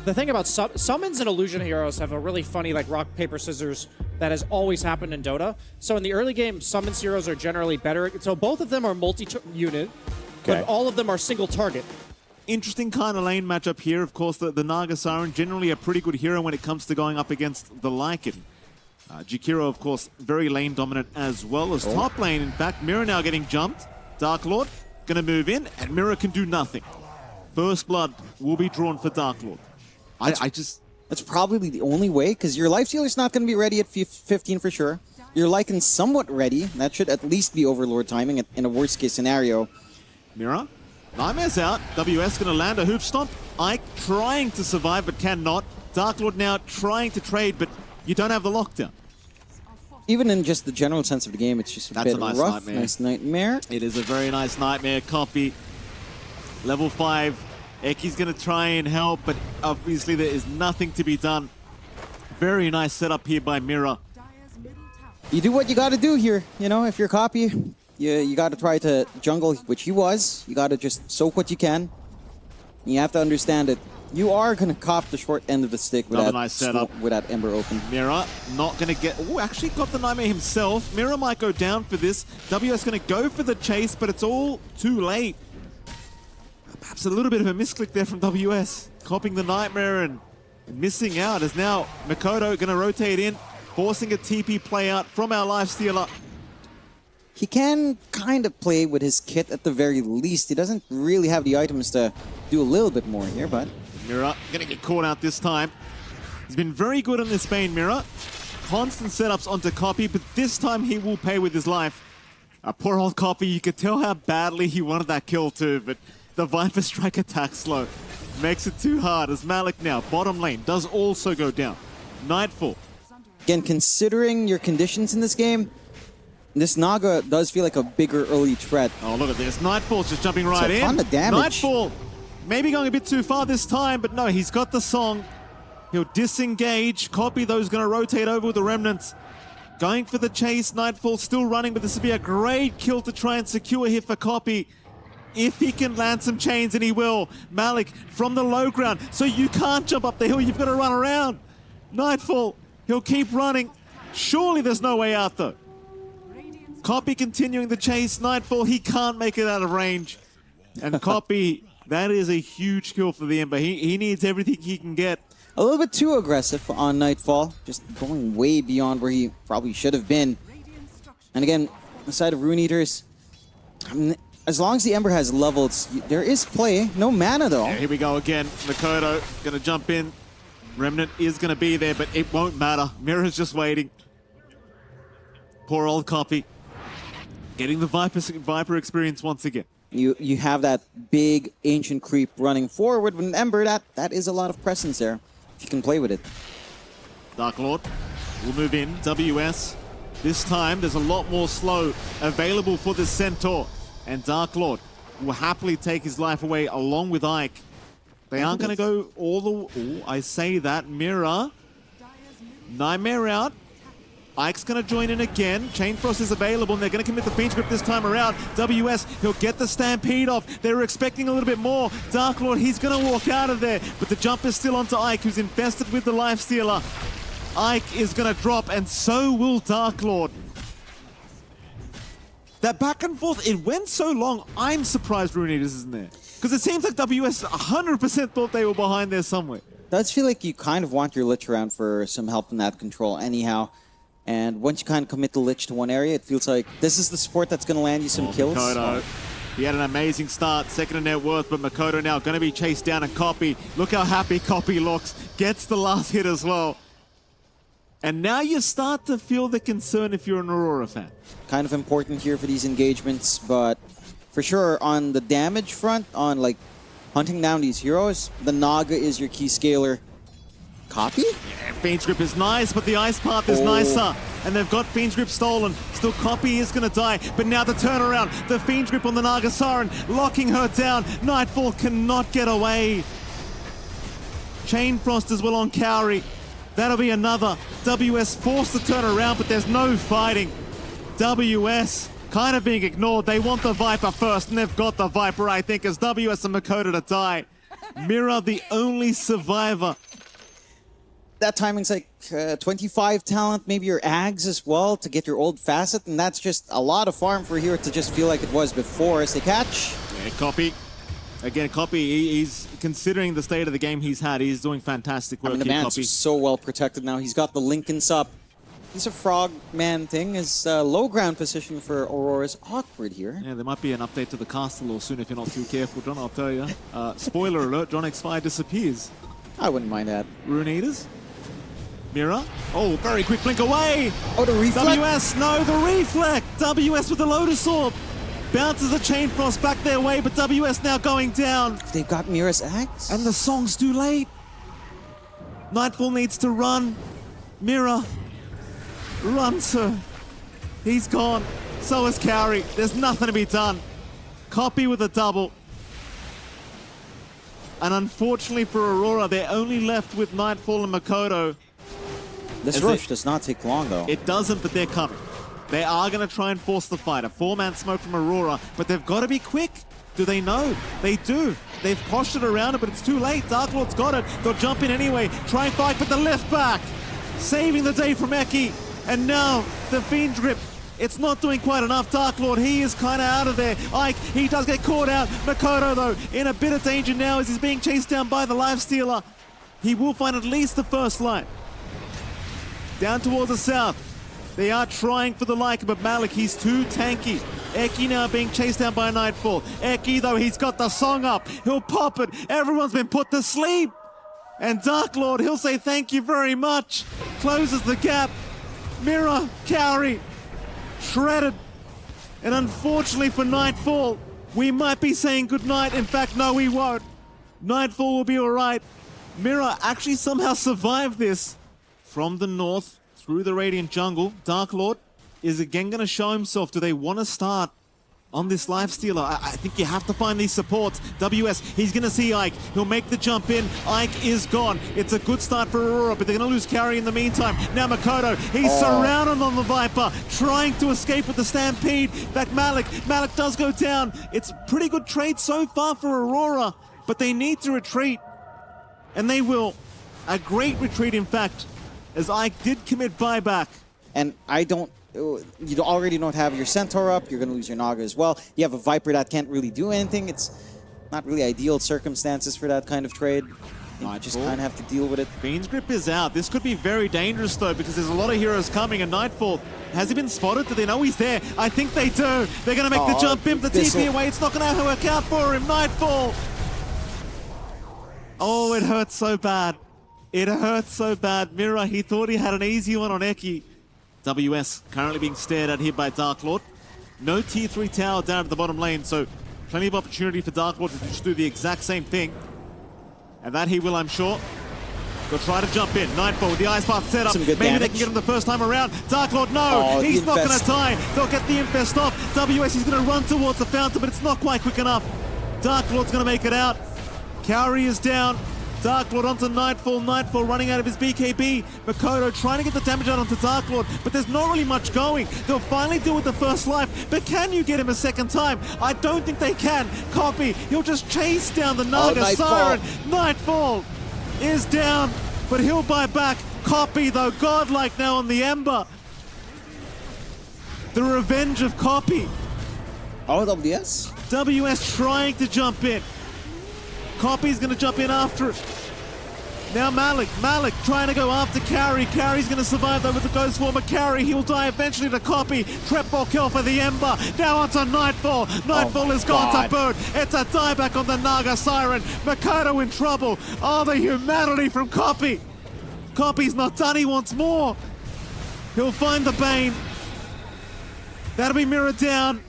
the thing about summons and illusion heroes have a really funny like rock, paper, scissors that has always happened in Dota. So in the early game, summons heroes are generally better. So both of them are multi-unit, but all of them are single target. Interesting kind of lane matchup here. Of course, the Naga Siren, generally a pretty good hero when it comes to going up against the Lycan. Jakiro, of course, very lane dominant as well as top lane. In fact, Mira now getting jumped. Dark Lord gonna move in, and Mira can do nothing. First blood will be drawn for Dark Lord. That's probably the only way, because your lifestealer's not going to be ready at 15 for sure. Your Lycan's somewhat ready. That should at least be Overlord timing in a worst case scenario. Mira, Nightmare's out. WS gonna land a hoof stomp. Ike trying to survive but cannot. Dark Lord now trying to trade, but you don't have the lockdown. Even in just the general sense of the game, it's just a bit nice rough. nightmare. Nice nightmare. It is a very nice nightmare copy. Level 5. Eki's going to try and help, but obviously there is nothing to be done. Very nice setup here by Mira. You do what you got to do here. You know, if you're copy, you got to try to jungle, which he was. You got to just soak what you can. You have to understand that you are going to cop the short end of the stick with nice setup. With that Ember open. Mira not going to get... Oh, actually got the Nightmare himself. Mira might go down for this. WS going to go for the chase, but it's all too late. Perhaps a little bit of a misclick there from WS. Copying the Nightmare and missing out as now Makoto going to rotate in, forcing a TP play out from our lifestealer. He can kind of play with his kit at the very least. He doesn't really have the items to do a little bit more here, but... Mira going to get caught out this time. He's been very good on this Bane, Mira. Constant setups onto Copy, but this time he will pay with his life. Poor old Copy, you could tell how badly he wanted that kill too, but the Viper Strike attack slow makes it too hard as Malik now, bottom lane, does also go down. Nightfall. Again, considering your conditions in this game, this Naga does feel like a bigger early threat. Oh, look at this. Nightfall's just jumping right in. It's a ton of damage. Nightfall maybe going a bit too far this time, but no, he's got the song. He'll disengage. Copy, though, is going to rotate over with the Remnants. Going for the chase. Nightfall still running, but this would be a great kill to try and secure here for Copy. If he can land some chains, and he will. Malik from the low ground, so you can't jump up the hill. You've got to run around. Nightfall, he'll keep running. Surely there's no way out, though. Copy continuing the chase. Nightfall, he can't make it out of range. And Copy, that is a huge kill for the Ember. He needs everything he can get. A little bit too aggressive on Nightfall, just going way beyond where he probably should have been. And again, aside of Rune Eaters, I mean, as long as the Ember has levels, there is play. No mana, though. Yeah, here we go again. Makoto going to jump in. Remnant is going to be there, but it won't matter. Mira's just waiting. Poor old Copy. Getting the Viper experience once again. You have that big ancient creep running forward with an Ember. That is a lot of presence there, if you can play with it. Dark Lord will move in. WS. This time, there's a lot more slow available for this Centaur. And Dark Lord will happily take his life away along with Ike. They aren't going to go all the... Oh, I say that. Mira. Nightmare out. Ike's going to join in again. Chain Frost is available, and they're going to commit the Fiend's Grip this time around. WS, he'll get the Stampede off. They were expecting a little bit more. Dark Lord, he's going to walk out of there. But the jump is still onto Ike, who's infested with the Lifestealer. Ike is going to drop, and so will Dark Lord. That back and forth, it went so long, I'm surprised Rune Eaters isn't there. Because it seems like WS 100% thought they were behind there somewhere. Does feel like you kind of want your Lich around for some help in that control anyhow. And once you kind of commit the Lich to one area, it feels like this is the support that's going to land you some kills. Makoto. He had an amazing start, second in net worth, but Makoto now going to be chased down and Copy. Look how happy Copy looks. Gets the last hit as well. And now you start to feel the concern if you're an Aurora fan. Kind of important here for these engagements, but for sure on the damage front, on like hunting down these heroes, the Naga is your key scaler. Copy? Yeah, Fiend's Grip is nice, but the Ice Path is nicer. And they've got Fiend's Grip stolen. Still, Copy is going to die. But now the turnaround. The Fiend's Grip on the Naga Siren, locking her down. Nightfall cannot get away. Chain Frost as well on Cowrie. That'll be another. WS forced to turn around, but there's no fighting. WS kind of being ignored. They want the Viper first, and they've got the Viper, I think, as WS and Makoto to die. Mira, the only survivor. That timing's like 25 talent, maybe your Ags as well to get your old facet, and that's just a lot of farm for here to just feel like it was before as they catch. Yeah, Copy. Again, Copy, he's considering the state of the game he's had, he's doing fantastic work. I mean, the here, man's Copy. so well protected now. He's got the Lincoln's up. He's a frogman thing. His low ground position for Aurora is awkward here. Yeah, there might be an update to the castle or soon if you're not too careful, John, I'll tell you. Spoiler alert, John X5 disappears. I wouldn't mind that. RUNE EATERS. Mira. Oh, very quick blink away. Oh, the reflect. WS, no, the reflect. WS with the Lotus Orb. Bounces the Chain Frost back their way, but WS now going down. They've got Mira's Axe. And the song's too late. Nightfall needs to run. Mira. Run, sir. He's gone. So is Cowrie. There's nothing to be done. Copy with a double. And unfortunately for Aurora, they're only left with Nightfall and Makoto. This rush does not take long, though. It doesn't, but they're coming. They are going to try and force the fight. A 4-man smoke from Aurora, but they've got to be quick. Do they know? They do. They've postured around it, but it's too late. Dark Lord's got it. They'll jump in anyway. Try and fight, but the left back. Saving the day from Eki. And now, the Fiend's Grip. It's not doing quite enough. Dark Lord, he is kind of out of there. Ike, he does get caught out. Makoto, though, in a bit of danger now as he's being chased down by the Lifestealer. He will find at least the first light. Down towards the south. They are trying for the like, but Malik, he's too tanky. Eki now being chased down by Nightfall. Eki, though, he's got the song up. He'll pop it. Everyone's been put to sleep. And Dark Lord, he'll say thank you very much. Closes the gap. Mira, Cowrie, shredded. And unfortunately for Nightfall, we might be saying goodnight. In fact, no, we won't. Nightfall will be all right. Mira actually somehow survived this. From the north, through the Radiant Jungle, Dark Lord is again going to show himself. Do they want to start on this Lifestealer? I think you have to find these supports. WS, he's going to see Ike. He'll make the jump in. Ike is gone. It's a good start for Aurora, but they're going to lose Cowrie in the meantime. Now Makoto, he's surrounded on the Viper, trying to escape with the Stampede. In fact, Malik does go down. It's a pretty good trade so far for Aurora, but they need to retreat. And they will. A great retreat, in fact, as Ike did commit buyback. And you already don't have your Centaur up. You're going to lose your Naga as well. You have a Viper that can't really do anything. It's not really ideal circumstances for that kind of trade. You just kind of have to deal with it. Fiend's Grip is out. This could be very dangerous, though, because there's a lot of heroes coming. And Nightfall, has he been spotted? Do they know he's there? I think they do. They're going to make the jump in, the TP away. It's not going to work out for him. Nightfall. Oh, it hurts so bad. It hurts so bad. Mira, he thought he had an easy one on Eki. WS currently being stared at here by Dark Lord. No tier 3 tower down at the bottom lane, so plenty of opportunity for Dark Lord to just do the exact same thing. And that he will, I'm sure. Go try to jump in. Nightfall with the Ice Path set up. Maybe they can get him the first time around. Dark Lord, no! He's not going to die. They'll get the Infest off. WS is going to run towards the fountain, but it's not quite quick enough. Dark Lord's going to make it out. Cowrie is down. Dark Lord onto Nightfall. Nightfall running out of his BKB. Makoto trying to get the damage out onto Dark Lord, but there's not really much going. They'll finally deal with the first life, but can you get him a second time? I don't think they can. Copy. He'll just chase down the Naga Siren. Nightfall is down, but he'll buy back. Copy, though, godlike now on the Ember. The revenge of Copy. Oh, WS? WS trying to jump in. Copy's going to jump in after it. Now Malik trying to go after Cowrie. Cowrie's going to survive though with the Ghost Form of Cowrie. He will die eventually to Copy. Trap ball kill for the Ember. Now onto Nightfall. Nightfall is gone to boot. It's a dieback on the Naga Siren. Makoto in trouble. Oh, the humanity from Copy. Copy's not done. He wants more. He'll find the Bane. That'll be Mira down.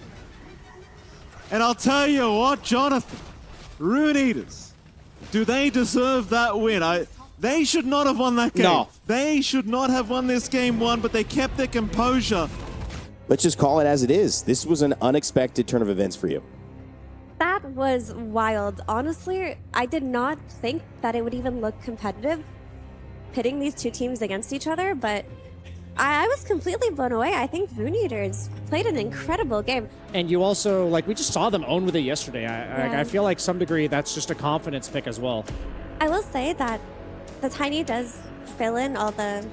And I'll tell you what, Jonathan. RUNE EATERS, do they deserve that win? They should not have won that game. No. They should not have won this game one, but they kept their composure. Let's just call it as it is. This was an unexpected turn of events for you. That was wild. Honestly, I did not think that it would even look competitive pitting these two teams against each other, but I was completely blown away. I think RUNE EATERS played an incredible game. And you also, like, we just saw them own with it yesterday. Yeah. I feel like some degree that's just a confidence pick as well. I will say that the Tiny does fill in all the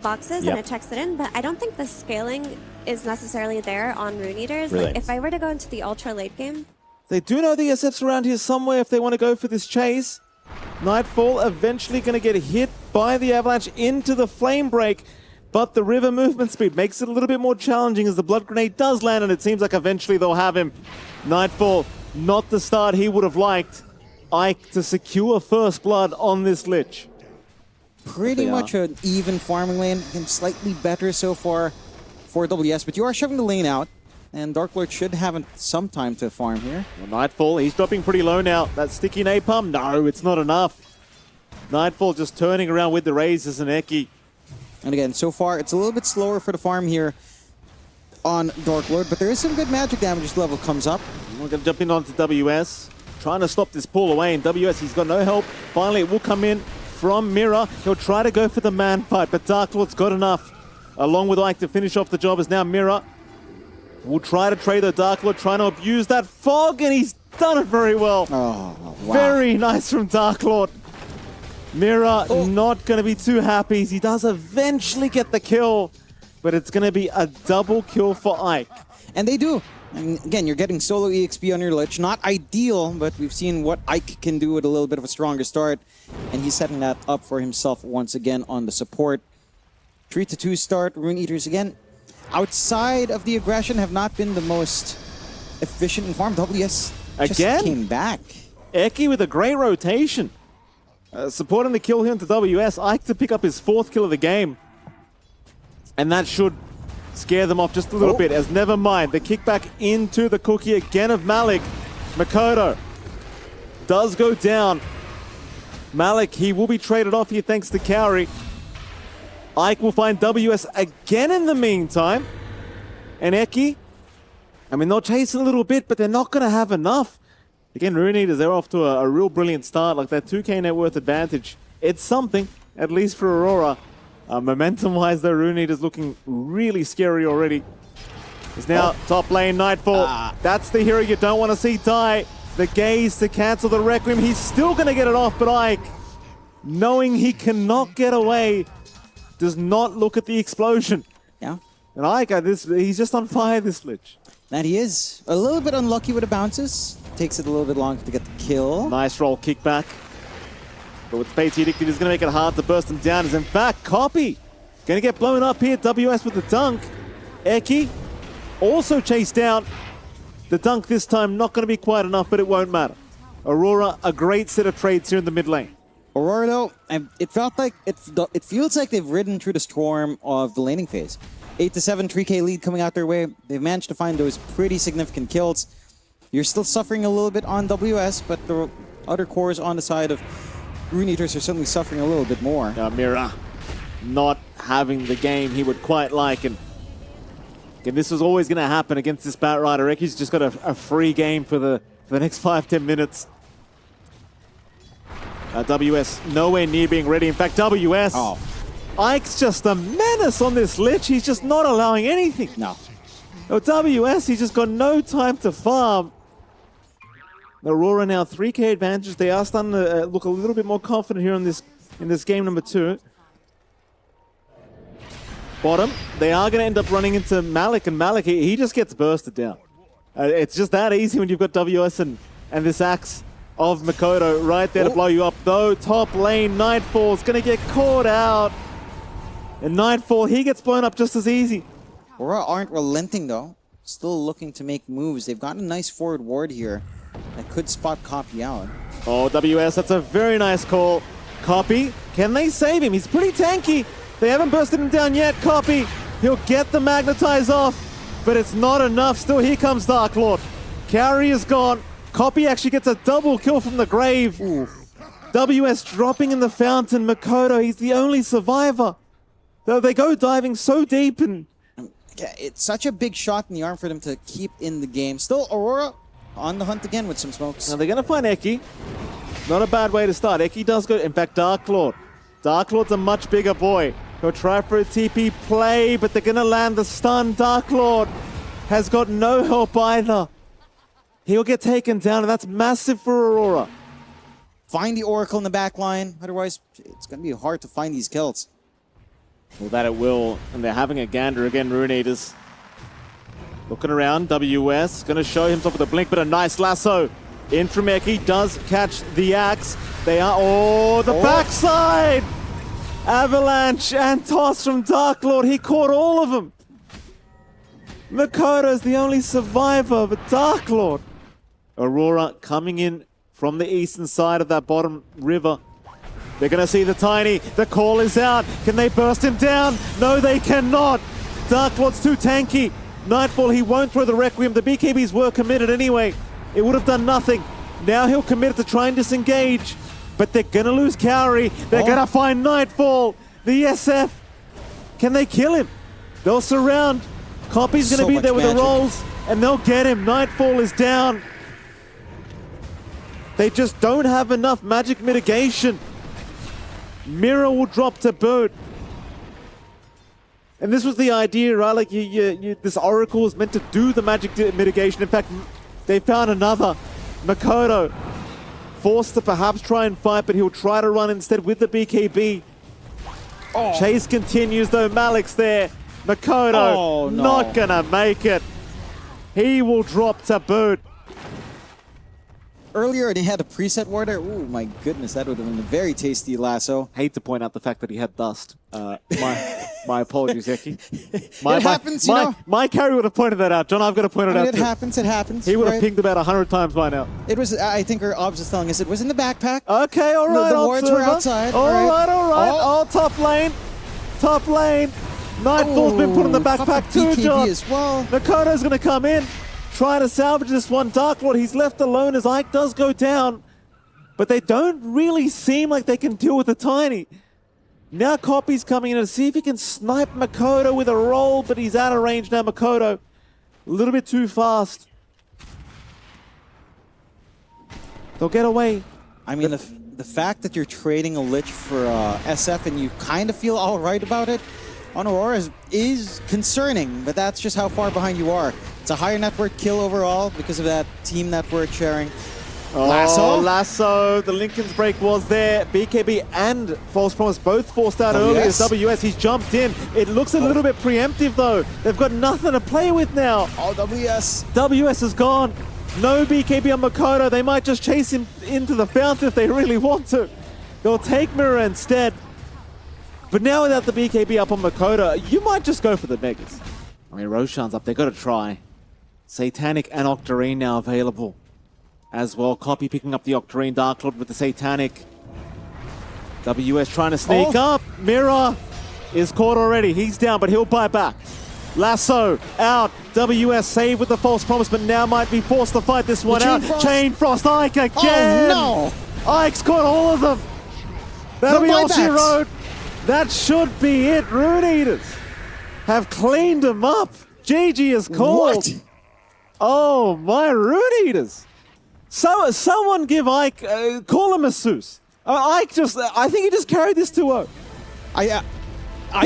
boxes Yep. and it checks it in, but I don't think the scaling is necessarily there on RUNE EATERS. Really? Like, if I were to go into the ultra late game, They do know the SF's around here somewhere if they want to go for this chase. Nightfall eventually going to get hit by the Avalanche into the flame break, but the river movement speed makes it a little bit more challenging as the blood grenade does land, and it seems like eventually they'll have him. Nightfall, not the start he would have liked. Ike to secure first blood on this Lich. Pretty They much an even farming lane, and slightly better so far for WS, but you are shoving the lane out, and Dark Lord should have some time to farm here. Well, Nightfall, he's dropping pretty low now. That sticky napalm, no, it's not enough. Nightfall just turning around with the razors and Eki. And again, so far, it's a little bit slower for the farm here on Dark Lord, but there is some good magic damage as the level comes up. We're going to jump in onto WS, trying to stop this pull away, and WS, he's got no help. Finally, it will come in from Mira. He'll try to go for the man fight, but Dark Lord's got enough. Along with Ike to finish off the job is now Mira. Will try to trade the Dark Lord, trying to abuse that fog, and he's done it very well. Oh, wow. Very nice from Dark Lord. Mira not going to be too happy. He does eventually get the kill, but it's going to be a double kill for Ike. And they do. And again, you're getting solo EXP on your Lich. Not ideal, but we've seen what Ike can do with a little bit of a stronger start. And he's setting that up for himself once again on the support. 3-2 start. RUNE EATERS again, outside of the aggression, have not been the most efficient in farm. WS just Again? came back. Eki with a great rotation. Supporting the kill here into WS. Ike to pick up his 4th kill of the game. And that should scare them off just a little bit, as never mind. The kickback into the cookie again of Malik. Makoto does go down. Malik, he will be traded off here thanks to Cowrie. Ike will find WS again in the meantime. And Eki, I mean, they'll chase a little bit, but they're not going to have enough. Again, RUNE EATERS, they're off to a real brilliant start. Like that 2k net worth advantage. It's something, at least for Aurora. Momentum-wise, though, RUNE EATERS looking really scary already. It's now top lane, Nightfall. That's the hero you don't want to see die. The gaze to cancel the Requiem. He's still going to get it off, but Ike, knowing he cannot get away, does not look at the explosion. Yeah, And Ike, he's just on fire, this Lich. that he is. A little bit unlucky with the bounces. Takes it a little bit longer to get the kill. Nice roll kickback. But with Fate Addicted, he's going to make it hard to burst him down. As in fact, Copy going to get blown up here. WS with the dunk. Eki also chased down. The dunk this time not going to be quite enough, but it won't matter. Aurora, a great set of trades here in the mid lane. Aurora, though, it felt like it feels like they've ridden through the storm of the laning phase. 8-7, 3k lead coming out their way. They've managed to find those pretty significant kills. You're still suffering a little bit on WS, but the other cores on the side of RUNE EATERS are certainly suffering a little bit more. Mira not having the game he would quite like. And again, this was always going to happen against this Bat Rider. Eki's just got a free game for the next 5-10 minutes. WS nowhere near being ready. In fact, WS, Ike's just a menace on this Lich. He's just not allowing anything. No. WS, he's just got no time to farm. Aurora now 3k advantage. They are starting to look a little bit more confident here in this game number 2. Bottom, they are going to end up running into Malik, and Malik, he just gets bursted down. It's just that easy when you've got WS and this axe of Makoto right there to blow you up. Though, top lane, Nightfall's going to get caught out. And Nightfall, he gets blown up just as easy. Aurora aren't relenting, though. Still looking to make moves. They've got a nice forward ward here that could spot Copy out. Oh, WS, that's a very nice call. Copy, can they save him? He's pretty tanky. They haven't bursted him down yet. Copy, he'll get the magnetize off, but it's not enough. Still, here comes Dark Lord. Carry is gone. Copy actually gets a double kill from the grave. Ooh. WS dropping in the fountain. Makoto, he's the only survivor. They go diving so deep, and Yeah, it's such a big shot in the arm for them to keep in the game. Still, Aurora on the hunt again with some smokes. now they're going to find Eki. Not a bad way to start. Eki does go. In fact, Dark Lord. Dark Lord's a much bigger boy. He'll try for a TP play, but they're going to land the stun. Dark Lord has got no help either. He'll get taken down, and that's massive for Aurora. Find the Oracle in the back line. Otherwise, it's going to be hard to find these kills. Well, that it will, and they're having a gander again, RUNE EATERS. Looking around, WS going to show himself with a blink, but a nice lasso. In from Eki, does catch the axe. They are, the backside! Avalanche and toss from Dark Lord. He caught all of them. Makoto's the only survivor, but Dark Lord. Aurora coming in from the eastern side of that bottom river. They're going to see the Tiny. The call is out. Can they burst him down? No, they cannot. Dark Lord's too tanky. Nightfall, he won't throw the Requiem. The BKBs were committed anyway. It would have done nothing. Now he'll commit it to try and disengage. But they're going to lose Cowrie. They're going to find Nightfall. The SF. Can they kill him? They'll surround. Copy's going to be there with the rolls, and they'll get him. Nightfall is down. They just don't have enough magic mitigation. Mirror will drop to boot. And this was the idea, right? Like, this Oracle is meant to do the magic mitigation. In fact, they found another. Makoto forced to perhaps try and fight, but he'll try to run instead with the BKB. Chase continues, though. Malik's there. Makoto not gonna make it. He will drop to boot. Earlier, they had a preset warder. Oh my goodness, that would have been a very tasty lasso. Hate to point out the fact that he had dust. My apologies, Eki. It happens, you know. My carry would have pointed that out. John, I've got to point it out. It happens, it happens. He would have pinged about 100 times by now. It was, I think our obs is telling us it was in the backpack. Okay, all right. The wards were outside. All right. Oh, top lane. Top lane. Nightfall's been put in the backpack too, John. As well. Makoto's going to come in, try to salvage this one. Dark Lord, he's left alone as Ike does go down. But they don't really seem like they can deal with the Tiny. Now Copy's coming in to see if he can snipe Makoto with a roll, but he's out of range now, Makoto. A little bit too fast. They'll get away. I mean, the fact that you're trading a Lich for SF and you kind of feel all right about it on Aurora is concerning, but that's just how far behind you are. It's a higher network kill overall because of that team network sharing. Lasso. The Lincoln's break was there. BKB and False Promise both forced out early as WS. He's jumped in. It looks a little bit preemptive, though. They've got nothing to play with now. WS. WS is gone. No BKB on Makoto. They might just chase him into the fountain if they really want to. They'll take Mirror instead. But now without the BKB up on Makoto, you might just go for the Megas. I mean, Roshan's up. They've got to try. Satanic and Octarine now available as well. Copy picking up the Octarine. Dark Lord with the Satanic. WS trying to sneak up. Mirror is caught already. He's down, but he'll buy back. Lasso out. WS saved with the False Promise, but now might be forced to fight this one out. Chain Frost. Ike again. Oh, no. Ike's caught all of them. That'll be all she wrote. That should be it. RUNE EATERS have cleaned him up. GG is called. What? Oh, my RUNE EATERS. So, someone give Ike, call him a Seuss. Ike just, I think he just carried this 2-0. He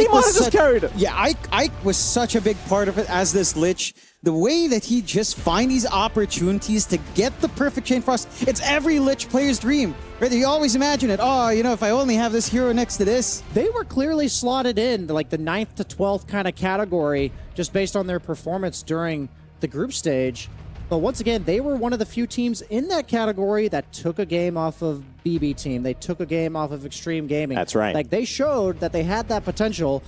might have just carried it. Yeah, Ike was such a big part of it as this Lich. The way that he just finds these opportunities to get the perfect Chain Frost, it's every Lich player's dream. Right? You always imagine it. Oh, you know, if I only have this hero next to this. They were clearly slotted in like the 9th to 12th kind of category just based on their performance during the group stage. But once again, they were one of the few teams in that category that took a game off of BB Team. They took a game off of Extreme Gaming. That's right. Like, they showed that they had that potential.